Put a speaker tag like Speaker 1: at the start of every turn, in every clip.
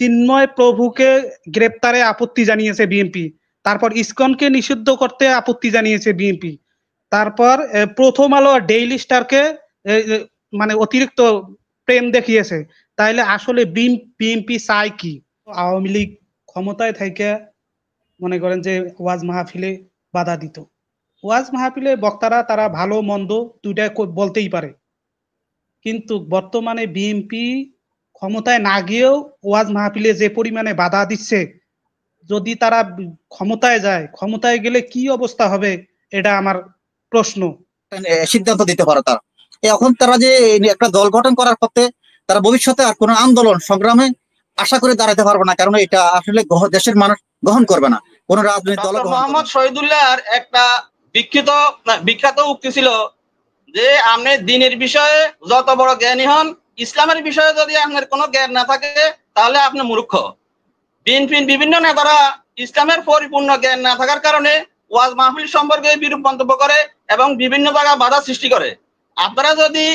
Speaker 1: চিন্ময় প্রভুকে গ্রেপ্তারে আপত্তি জানিয়েছে বিএনপি, তারপর ইসকনকে নিষিদ্ধ করতে আপত্তি জানিয়েছে বিএনপি, তারপর প্রথম আলো আর ডেইলি স্টারকে মানে অতিরিক্ত প্রেম দেখিয়েছে। তাইলে আসলে বিএনপি চায় কি? আওয়ামী লীগ ক্ষমতায় থেকে মনে করেন যে ওয়াজ মাহফিলে বাধা দিত। ওয়াজ মাহফিলে বক্তারা তারা ভালো মন্দ দুইটা বলতেই পারে, কিন্তু বর্তমানে বিএনপি ক্ষমতায় না গিয়েও ওয়াজ মাহফিলে যে পরিমাণে বাধা দিচ্ছে, যদি তারা ক্ষমতায় যায়, ক্ষমতায় গেলে কি অবস্থা হবে এটা আমার প্রশ্ন।
Speaker 2: সিদ্ধান্ত দিতে পারে তারা। এখন তারা যে একটা দল গঠন করার পথে তারা ভবিষ্যতে আর কোনো আন্দোলন সংগ্রামে আশা করে দাঁড়াতে পারবে না, কারণ এটা আসলে দেশের মানুষ গ্রহণ করবে না, কোন রাজনৈতিক দল।
Speaker 3: মোহাম্মদ শহীদুল্লাহর একটা বিখ্যাত উক্তি ছিল যে আপনি দিনের বিষয়ে যত বড় জ্ঞানী হন, ইসলামের বিষয়ে যদি আপনার কোনো জ্ঞান না থাকে তাহলে আপনি মূর্খ। বিএনপির বিভিন্ন নেতারা ইসলামের পরিপূর্ণ জ্ঞান না থাকার কারণে ওয়াজ মাহফিল সম্পর্কে বিরূপ মন্তব্য করে এবং বিভিন্ন জায়গায় বাধা সৃষ্টি করে। আপনারা যদি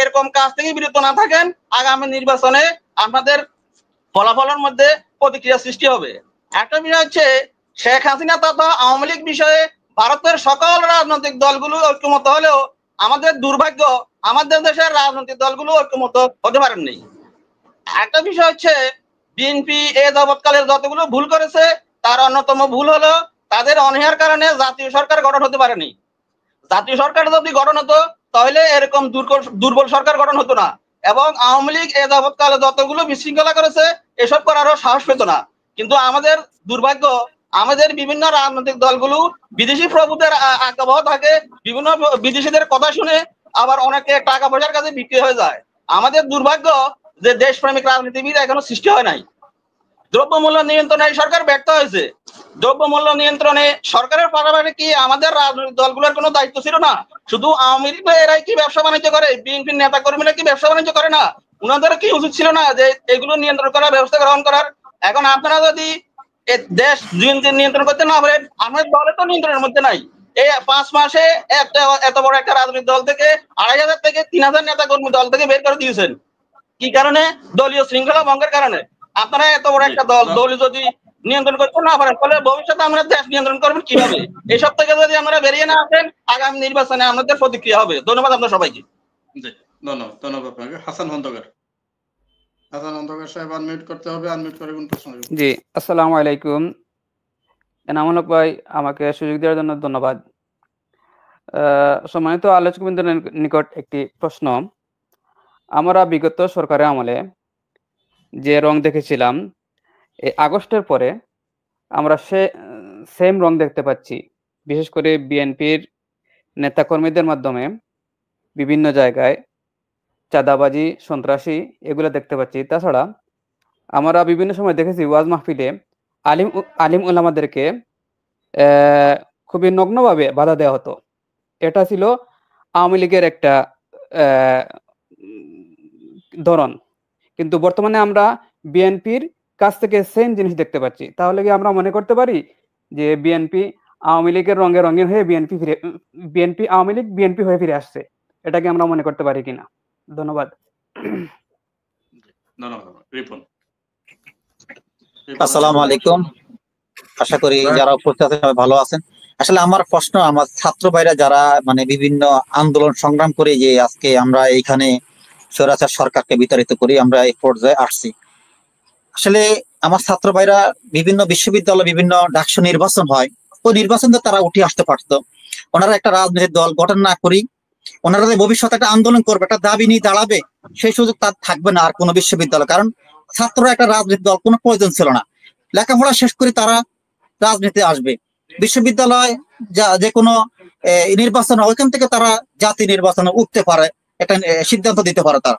Speaker 3: এরকম কাজ থেকে বিরত না থাকেন, আগামী নির্বাচনে আপনাদের ফলাফলের মধ্যে প্রতিক্রিয়া সৃষ্টি হবে। একটা বিষয় হচ্ছে, শেখ হাসিনা তথা আওয়ামী লীগ বিষয়ে ভারতের সকল রাজনৈতিক দলগুলো ঐক্যমত হলেও আমাদের দুর্ভাগ্য, আমাদের দেশের রাজনৈতিক দলগুলো ঐক্যমত হতে পারেননি। একটা বিষয় হচ্ছে, বিএনপি এ যাবৎকালের যতগুলো ভুল করেছে তার অন্যতম ভুল হলো তাদের অনীহার কারণে জাতীয় সরকার গঠন হতে পারেনি। জাতীয় সরকার যদি গঠন হতো তাহলে এরকম দুর্বল সরকার গঠন হতো না, এবং আওয়ামী লীগ এ যাবৎকালে যতগুলো বিশৃঙ্খলা করেছে এসব করারও সাহস পেত না। কিন্তু আমাদের দুর্ভাগ্য, আমাদের বিভিন্ন রাজনৈতিক দলগুলো বিদেশি প্রভুদের আগ্রহ থাকে, বিভিন্ন বিদেশিদের কথা শুনে আবার অনেকে টাকা পয়সার কাছে বিক্রি হয়ে যায়। আমাদের দুর্ভাগ্য যে দেশপ্রেমিক রাজনীতিবিদ এখনো সৃষ্টি হয় নাই। দ্রব্যমূল্য নিয়ন্ত্রণে সরকার ব্যর্থ হয়েছে। দ্রব্যমূল্য নিয়ন্ত্রণে সরকারের পাশাপাশি কি আমাদের রাজনৈতিক দলগুলোর কোনো দায়িত্ব ছিল না? শুধু আওয়ামী লীগ এরাই কি ব্যবসা বাণিজ্য করে? বিএনপির নেতা কর্মীরা কি ব্যবসা বাণিজ্য করে না? উনাদের কি উচিত ছিল না যে এগুলো নিয়ন্ত্রণ করার ব্যবস্থা গ্রহণ করার? এখন আপনারা যদি দেশ নিয়ন্ত্রণ করতে না পারেন, আমাদের দলে তো নিয়ন্ত্রণের মধ্যে নাই। এই 5 মাসে এত বড় একটা রাজনৈতিক দল থেকে 2500 থেকে 3000 নেতা কর্মী দল থেকে বের করে দিয়েছেন। কি কারণে? দলীয় শৃঙ্খলা ভঙ্গের কারণে। আপনারা এত বড় একটা দল যদি নিয়ন্ত্রণ করতে না পারেন, তাহলে ভবিষ্যতে আমরা দেশ নিয়ন্ত্রণ করবেন কিভাবে? এসব থেকে যদি আমরা বেরিয়ে না আসেন, আগামী নির্বাচনে আমাদের প্রতিক্রিয়া হবে। ধন্যবাদ আপনার সবাইকে।
Speaker 4: ধন্যবাদ আপনাকে। হাসান খন্দকার সাহেব আনমিউট করতে হবে, আনমিউট করে কোন প্রশ্ন?
Speaker 5: জি, আসসালামু আলাইকুম। এনামুল হক ভাই, আমাকে সুযোগ দেওয়ার জন্য ধন্যবাদ। সম্মানিত আলোচকবৃন্দের নিকট একটি প্রশ্ন। আমরা বিগত সরকারের আমলে যে রং দেখেছিলাম, এই আগস্টের পরে আমরা সেম রং দেখতে পাচ্ছি। বিশেষ করে বিএনপির নেতাকর্মীদের মাধ্যমে বিভিন্ন জায়গায় চাঁদাবাজি, সন্ত্রাসী এগুলো দেখতে পাচ্ছি। তাছাড়া আমরা বিভিন্ন সময় দেখেছি ওয়াজ মাহফিলে আলিম উলামাদেরকে খুবই নগ্নভাবে বাধা দেওয়া হতো। এটা ছিল আওয়ামী লীগের একটা ধরন, কিন্তু বর্তমানে আমরা বিএনপির কাছ থেকে সেম জিনিস দেখতে পাচ্ছি। তাহলে কি আমরা মনে করতে পারি যে বিএনপি আওয়ামী লীগের রঙে রঙিন হয়ে আওয়ামী লীগ বিএনপি হয়ে ফিরে আসছে? এটাকে আমরা মনে করতে পারি কিনা? ধন্যবাদ।
Speaker 2: আসসালামু আলাইকুম, আশা করি যারা উপস্থিত আছেন সবাই ভালো আছেন। আসলে আমার প্রশ্ন, আমার ছাত্র ভাইরা যারা মানে বিভিন্ন আন্দোলন সংগ্রাম করে যে আজকে আমরা এইখানে স্বৈরাচার সরকারকে বিতাড়িত করি, আমরা এই পর্যায়ে আসছি। আসলে আমার ছাত্র ভাইরা বিভিন্ন বিশ্ববিদ্যালয়, বিভিন্ন ডাকসু নির্বাচন হয়, ওই নির্বাচন তারা উঠে আসতে পারতো। ওনারা একটা রাজনৈতিক দল গঠন না করি ওনারা যে ভবিষ্যতে একটা আন্দোলন করবে, একটা দাবি নিয়ে দাঁড়াবে, সেই সুযোগ তার থাকবে না আর কোনো বিশ্ববিদ্যালয়। কারণ ছাত্ররা একটা রাজনৈতিক দল কোনো প্রয়োজন ছিল না, লেখাপড়া শেষ করে তারা রাজনীতি আসবে। বিশ্ববিদ্যালয় যে কোনো নির্বাচন, ওইখান থেকে তারা জাতীয় নির্বাচনে উঠতে পারে, একটা সিদ্ধান্ত দিতে পারে তারা।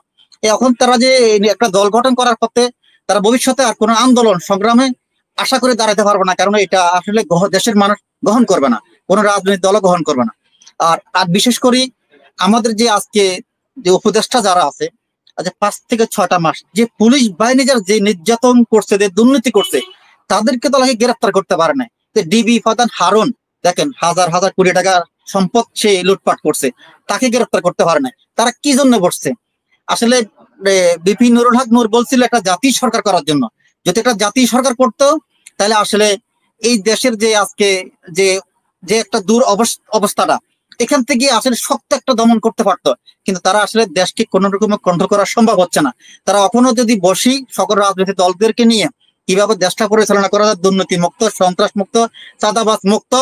Speaker 2: এখন তারা যে একটা দল গঠন করার পথে তারা ভবিষ্যতে আর কোনো আন্দোলন সংগ্রামে আশা করে দাঁড়াতে পারবে না, কারণ এটা আসলে দেশের মানুষ গ্রহণ করবে না, কোনো রাজনৈতিক দলও গ্রহণ করবে না। আর বিশেষ করে আমাদের যে আজকে যে উপদেষ্টা যারা আছে, আজ 5 থেকে 6টা মাস যে পুলিশ বাহিনী যারা যে নির্যাতন করছে, যে দুর্নীতি করছে, তাদেরকে তো লাগে গ্রেফতার করতে পারে না। ডিবি প্রধান হারুন, দেখেন হাজার হাজার কোটি টাকা সম্পদ সে লুটপাট করছে, তাকে গ্রেফতার করতে পারে না। তারা কি জন্য বসছে? আসলে বিপি নুরুল হক নূর বলছিল একটা জাতীয় সরকার করার জন্য, যদি একটা জাতীয় সরকার করতো তাহলে আসলে এই দেশের যে আজকে যে যে একটা অবস্থাটা এখান থেকে আসলে শক্ত একটা দমন করতে পারতো, কিন্তু তারা আসলে দেশকে কোন রকম কন্ট্রোল করা সম্ভব হচ্ছে না। তারা এখনো যদি বসি সকল রাজনৈতিক দলদেরকে নিয়ে কিভাবে দেশটা পরিচালনা করা যায়, দুর্নীতি মুক্ত, সন্ত্রাস মুক্ত, চাঁদাবাজ মুক্ত,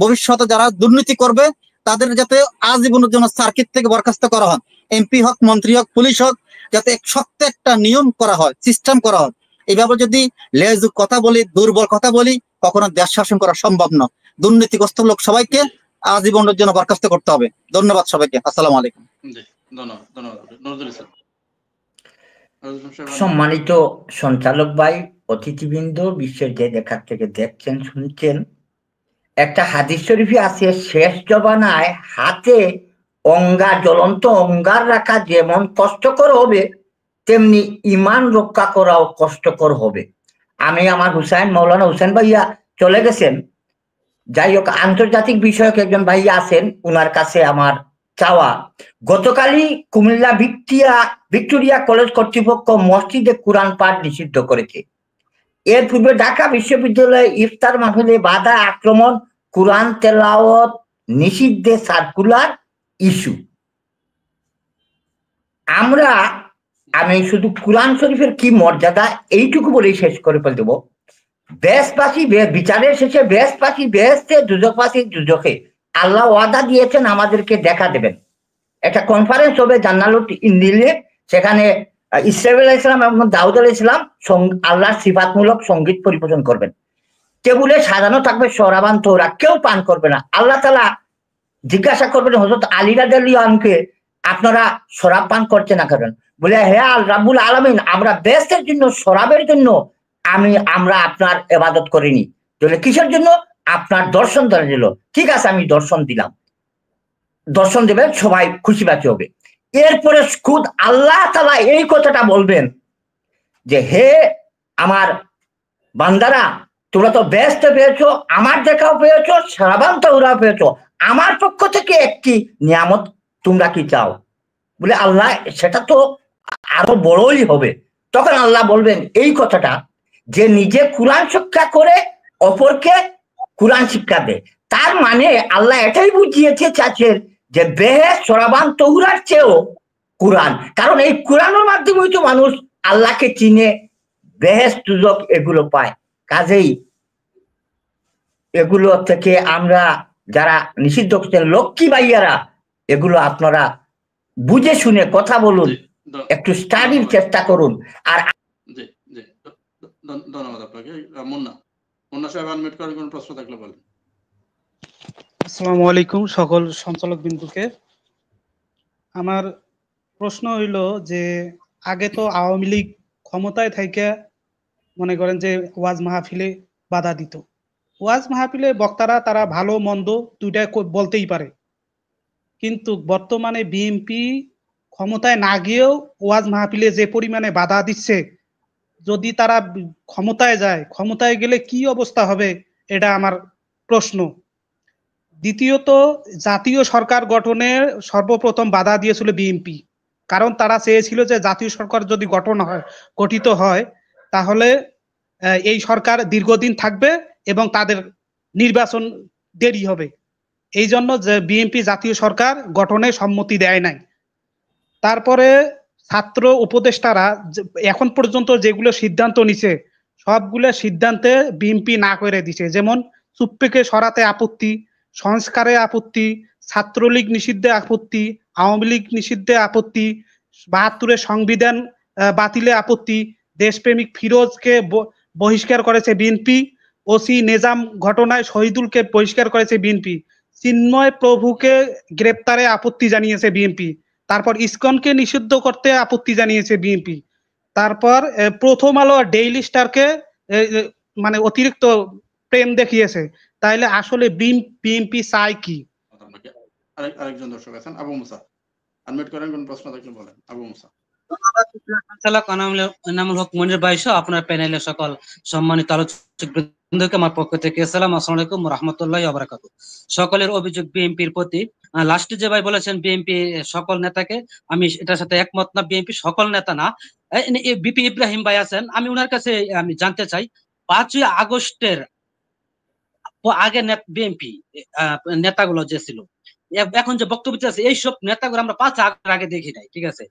Speaker 2: ভবিষ্যতে যারা দুর্নীতি করবে তাদের যাতে আজীবনের জন্য সার্কিট থেকে বরখাস্ত করা হয়, এমপি হোক, মন্ত্রী হোক, পুলিশ হোক, যাতে শক্ত একটা নিয়ম করা হয়, সিস্টেম করা হয়। এইভাবে যদি লেজুক কথা বলি, দুর্বল কথা বলি, কখনো দেশ শাসন করা সম্ভব না। দুর্নীতিগ্রস্ত লোক সবাইকে আজীবনের জন্য বরখাস্ত করতে হবে। ধন্যবাদ সবাইকে। আসসালামু আলাইকুম।
Speaker 4: ধন্যবাদ, ধন্যবাদ নজরুল ইসলাম।
Speaker 6: সম্মানিত সঞ্চালক ভাই, অতিথিবৃন্দ, বিশ্বের যে দেখার থেকে দেখছেন শুনছেন, একটা হাদিস শরীফে আছে, শেষ জবানায় হাতে অঙ্গার, জ্বলন্ত অঙ্গার রাখা যেমন কষ্টকর হবে তেমনি ইমান রক্ষা করাও কষ্টকর হবে। আমি আমার মৌলানা হুসাইন ভাইয়া চলে গেছেন, যাই হোক আন্তর্জাতিক বিষয়ক একজন ভাইয়া আছেন, উনার কাছে আমার চাওয়া, গতকালই কুমিল্লা ভিক্টোরিয়া কলেজ কর্তৃপক্ষ মসজিদে কোরআন পাঠ নিষিদ্ধ করেছে। এর পূর্বে ঢাকা বিশ্ববিদ্যালয়ে ইফতার মাহফিলে বাধা, আক্রমণ, কোরআন তেলাওয়াত নিষিদ্ধে সার্কুলার ইস্যু। আমি শুধু কোরআন শরীফের কি মর্যাদা এইটুকু বলেই শেষ করে ফেল দেবো। বেশবাসী বিচারের শেষে বেশবাসী বেহেশতে, দুজকবাসী দুজকে। আল্লাহ ওয়াদা দিয়েছেন আমাদেরকে দেখা দেবেন। একটা কনফারেন্স হবে জান্নাতুল ইন্দিলে, সেখানে ইসরাইল আলাইহিস সালাম এবং দাউদ আলাইহিস সালাম আল্লাহর সিফাতমূলক সঙ্গীত পরিবেশন করবেন। টেবুলে সাজানো থাকবে শরাবান তৌরা, কেউ পান করবে না। আল্লাহ তাআলা জিজ্ঞাসা করবেন হযরত আলী রাদিয়াল্লাহু আনহুকে, আপনারা শরাব পান করছেন না কেন? বলে, হে রাব্বুল আলামিন, আমরা বেহেশতের জন্য, শরাবের জন্য আমরা আপনার ইবাদত করিনি। তাহলে কিসের জন্য? আপনার দর্শন দেওয়ার জন্য। ঠিক আছে, আমি দর্শন দিলাম। দর্শন দেবেন, সবাই খুশি বাঁচি হবে। এরপরে খুদ আল্লাহ তাআলা এই কথাটা বলবেন যে, হে আমার বান্দারা, তোমরা তো বেহেশত পেয়েছো, আমার দেখাও পেয়েছো, শরাবান তৌরা পেয়েছো, আমার পক্ষ থেকে একটি নিয়ামত তোমরা কি চাও? বলে, আল্লাহ সেটা তো আরো বড়ই হবে। তখন আল্লাহ বলবেন এই কথাটা, যে নিজে কোরআন শিক্ষা করে অপরকে কোরআন শিক্ষা দেয়। তার মানে আল্লাহ এটাই বুঝিয়েছে চাচ্ছেন যে বেহেশত, শরাবান তৌরার চেয়েও কোরআন, কারণ এই কোরআনের মাধ্যমেই তো মানুষ আল্লাহকে চিনে, বেহেশত দুজক এগুলো পায়। কাজেই এগুলো থেকে আমরা যারা নিষিদ্ধ করছেন লক্ষ্মী ভাইয়ারা, এগুলো আপনারা বুঝে শুনে কথা বলুন, একটু স্টাডির চেষ্টা করুন। আর
Speaker 4: ধন্যবাদ আপনাকে। মুন্না সাহেব আনমিউট করেন, কোন প্রশ্ন থাকলে বলেন।
Speaker 1: আসসালামু আলাইকুম সকল সঞ্চালক বিন্দুকে। আমার প্রশ্ন হইল যে, আগে তো আওয়ামী লীগ ক্ষমতায় থেকে মনে করেন যে ওয়াজ মাহফিলে বাধা দিত। ওয়াজ মাহফিলে বক্তারা তারা ভালো মন্দ দুইটাই বলতেই পারে, কিন্তু বর্তমানে বিএনপি ক্ষমতায় না গিয়েও ওয়াজ মাহফিলে যে পরিমাণে বাধা দিচ্ছে, যদি তারা ক্ষমতায় যায়, ক্ষমতায় গেলে কি অবস্থা হবে, এটা আমার প্রশ্ন। দ্বিতীয়ত, জাতীয় সরকার গঠনের সর্বপ্রথম বাধা দিয়েছিল বিএনপি, কারণ তারা চেয়েছিল যে জাতীয় সরকার যদি গঠিত হয় তাহলে এই সরকার দীর্ঘদিন থাকবে এবং তাদের নির্বাচন দেরি হবে। এই জন্য যে বিএনপি জাতীয় সরকার গঠনে সম্মতি দেয় নাই। তারপরে ছাত্র উপদেষ্টারা এখন পর্যন্ত যেগুলো সিদ্ধান্ত নিছে, সবগুলো সিদ্ধান্তে বিএনপি না করে দিছে। যেমন চুপ্পিকে সরাতে আপত্তি, সংস্কারে আপত্তি, ছাত্রলীগ নিষিদ্ধে আপত্তি, আওয়ামী লীগ নিষিদ্ধে আপত্তি, ৭২-এর সংবিধান বাতিলে আপত্তি, দেশপ্রেমিক ফিরোজকে বহিষ্কার করেছে বিএনপি, ওসি নিজাম ঘটনায় শহীদুলকে বহিষ্কার করেছে বিএনপি, চিন্ময় প্রভুকে গ্রেপ্তারে আপত্তি জানিয়েছে বিএনপি, তারপর ইসকনকে নিষিদ্ধ করতে আপত্তি জানিয়েছে বিএনপি, তারপর প্রথম আলো ডেইলি স্টারকে মানে অতিরিক্ত প্রেম দেখিয়েছে। তাইলে আসলে বিএনপি চায় কি?
Speaker 4: আরেকজন দর্শক আছেন, আবু মুসা, আনমিউট করেন, কোন প্রশ্ন থাকলে বলেন। আবু মুসা।
Speaker 7: এনামুল হক মনির ভাই সহ আপনার প্যানেলের সকল সম্মানিত আলোচক বৃন্দকে আমার পক্ষ থেকে আসসালামু আলাইকুম ওয়া রাহমাতুল্লাহি ওয়া বারাকাতুহু। সকলের অভিযোগ বিএনপির প্রতি। লাস্টে যে ভাই বলেছেন বিএনপি সকল নেতাকে, আমি এটার সাথে একমত না। বিএনপি সকল নেতা না, বিপি ইব্রাহিম ভাই আছেন, আমি ওনার কাছে আমি জানতে চাই 5ই আগস্টের আগে বিএনপি নেতাগুলো যে ছিল, এখন যে বক্তব্য আছে এইসব নেতাগুলো আমরা 5 আগস্টের আগে দেখি নাই, ঠিক আছে?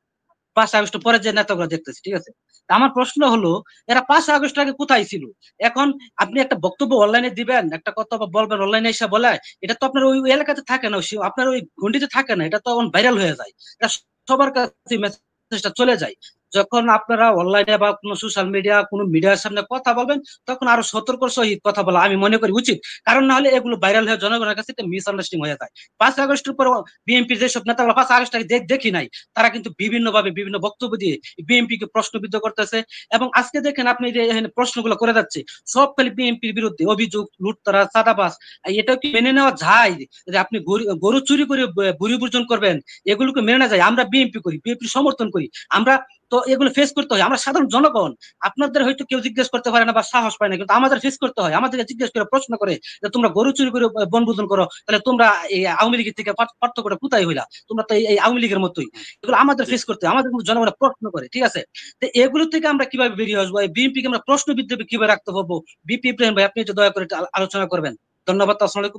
Speaker 7: 5 আগস্ট পরে যে নেতাগুলো দেখতেছি, ঠিক আছে? আমার প্রশ্ন হলো এরা 5 আগস্ট আগে কোথায় ছিল? এখন আপনি একটা বক্তব্য অনলাইনে দিবেন, একটা কথা বলবেন অনলাইনে এসে বলে, এটা তো আপনার ওই এলাকাতে থাকে না, আপনার ওই গন্ডিতে থাকে না, এটা তো ভাইরাল হয়ে যায়, এটা সবার কাছে মেসেজটা চলে যায়। যখন আপনারা অনলাইনে বা কোনো সোশ্যাল মিডিয়া কোনো মিডিয়ার সামনে কথা বলবেন, তখন আরো সতর্ক সহিত কথা বলা আমি মনে করি উচিত, কারণ না হলে এগুলো ভাইরাল হয়ে জনগণের কাছে একটা মিসআন্ডারস্ট্যান্ডিং হয়ে যায়। 5 আগস্টের পর বিএনপির যেসব নেতাগুলো 5 আগস্ট আগে দেখি নাই, তারা কিন্তু বিভিন্ন ভাবে বিভিন্ন বক্তব্য দিয়ে বিএনপি কে প্রশ্নবিদ্ধ করতেছে, এবং আজকে দেখেন আপনি যে এখানে প্রশ্নগুলো করে যাচ্ছে সব খালি বিএনপির বিরুদ্ধে অভিযোগ, লুটতরা, চাঁদাবাজ। এটাও কি মেনে নেওয়া যায় যে আপনি গরু চুরি করে বুড়ি বর্জন করবেন? এগুলোকে মেনে নেওয়া যায়? আমরা বিএনপি করি, বিএনপি সমর্থন করি, আমরা তো এগুলো ফেস করতে হয়। আমরা সাধারণ জনগণ, আপনাদের হয়তো কেউ জিজ্ঞেস করতে পারে না বা সাহস পায় না, কিন্তু আমাদের ফেস করতে হয়। আমাদেরকে জিজ্ঞেস করে প্রশ্ন করে যে তোমরা গরু চুরি করে বনভোজন করো, তাহলে তোমরা এই আওয়ামী লীগের থেকে পার্থক্যটা কোথায় হইলা? তোমরা তো এই আওয়ামী লীগের মতোই। এগুলো আমাদের ফেস করতে হয়, আমাদের জনগণের প্রশ্ন করে, ঠিক আছে? তো এগুলো থেকে আমরা কিভাবে বেরিয়ে আসবো? এই বিএনপি কে আমরা প্রশ্নবিদ্ধ কিভাবে রাখতে পারবো? বিপি ইব্রাহিম ভাই, আপনি একটু দয়া করে আলোচনা করবেন। ধন্যবাদ। আসসালামু আলাইকুম।